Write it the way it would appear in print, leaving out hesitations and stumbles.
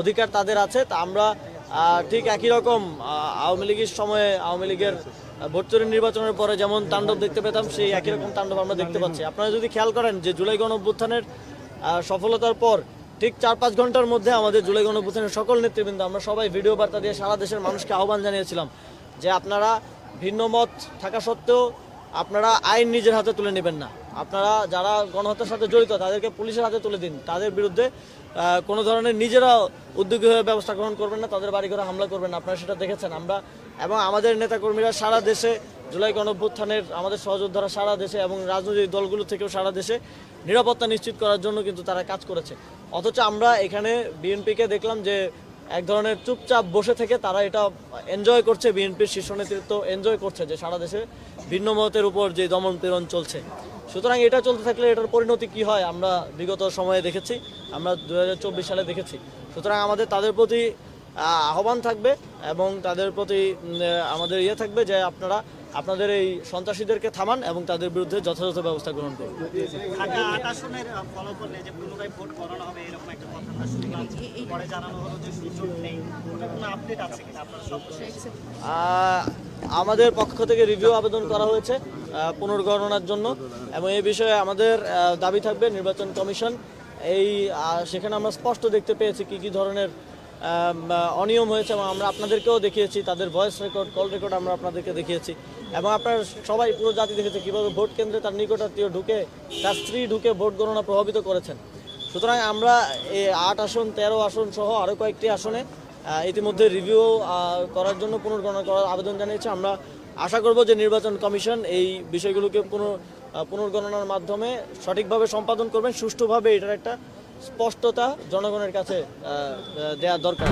অধিকার তাদের আছে। তা আমরা ঠিক একই রকম আওয়ামী লীগের সময়ে আওয়ামী লীগের ভোট চুরি নির্বাচনের পরে যেমন তাণ্ডব দেখতে পেতাম, সেই একই রকম তাণ্ডব আমরা দেখতে পাচ্ছি। আপনারা যদি খেয়াল করেন যে জুলাই গণঅভ্যুত্থানের সফলতার পর ঠিক 4-5 ঘন্টার মধ্যে আমাদের জুলাই গণঅভ্যুত্থানের সকল নেতৃবৃন্দ আমরা সবাই ভিডিও বার্তা দিয়ে সারা দেশের মানুষকে আহ্বান জানিয়েছিলাম যে আপনারা ভিন্ন মত থাকা সত্ত্বেও আপনারা আইন নিজের হাতে তুলে নেবেন না। আপনারা যারা গণহত্যার সাথে জড়িত তাদেরকে পুলিশের হাতে তুলে দিন, তাদের বিরুদ্ধে কোনো ধরনের নিজেরা উদ্যোগী হয়ে ব্যবস্থা গ্রহণ করবেন না, তাদের বাড়ি ঘরে হামলা করবেন না। আপনারা সেটা দেখেছেন। আমরা এবং আমাদের নেতাকর্মীরা সারা দেশে জুলাই গণঅভ্যুত্থানের আমাদের সহযোদ্ধারা সারা দেশে এবং রাজনৈতিক দলগুলো থেকেও সারা দেশে নিরাপত্তা নিশ্চিত করার জন্য কিন্তু তারা কাজ করেছে। অথচ আমরা এখানে বিএনপিকে দেখলাম যে এক ধরনের চুপচাপ বসে থেকে তারা এটা এনজয় করছে, বিএনপির শীর্ষ নেতৃত্ব এনজয় করছে যে সারা দেশে ভিন্ন মতের উপর যে দমন পীড়ন চলছে। সুতরাং এটা চলতে থাকলে এটার পরিণতি কি হয় আমরা বিগত সময়ে দেখেছি, আমরা 2024 সালে দেখেছি। সুতরাং আমাদের তাদের প্রতি আহ্বান থাকবে এবং তাদের প্রতি আমাদের থাকবে যে আপনারা আপনাদের এই সন্ত্রাসীদেরকে থামান এবং তাদের বিরুদ্ধে যথাযথ ব্যবস্থা গ্রহণ করুন। ঢাকা 8 আসনের ফলাফলে যে পুনরায় ভোট করানো হবে এরকম একটা কথা আমরা শুনলাম, পরে জানানো হলো যে সুযোগ নেই। ওটার কোনো আপডেট আছে কিনা আপনারা আমাদের পক্ষ থেকে রিভিউ আবেদন করা হয়েছে পুনর্গণনার জন্য এবং এই বিষয়ে আমাদের দাবি থাকবে নির্বাচন কমিশন সেখানে আমরা স্পষ্ট দেখতে পেয়েছি কি ধরনের অনিয়ম হয়েছে এবং আমরা আপনাদেরকেও দেখিয়েছি, তাদের ভয়েস রেকর্ড কল রেকর্ড আমরা আপনাদেরকে দেখিয়েছি এবং আপনারা সবাই পুরো জাতি দেখেছে কীভাবে ভোট কেন্দ্রে তার নিকটাত্মীয় ঢুকে তার স্ত্রী ঢুকে ভোট গণনা প্রভাবিত করেছেন। সুতরাং আমরা এই 8 আসন 13 আসন সহ আরও কয়েকটি আসনে ইতিমধ্যে রিভিউ করার জন্য পুনর্গণনা করার আবেদন জানিয়েছি। আমরা আশা করব যে নির্বাচন কমিশন এই বিষয়গুলোকে পুনর্গণনার মাধ্যমে সঠিকভাবে সম্পাদন করবেন, সুষ্ঠুভাবে এটার একটা স্পষ্টতা জনগণের কাছে দেওয়া দরকার।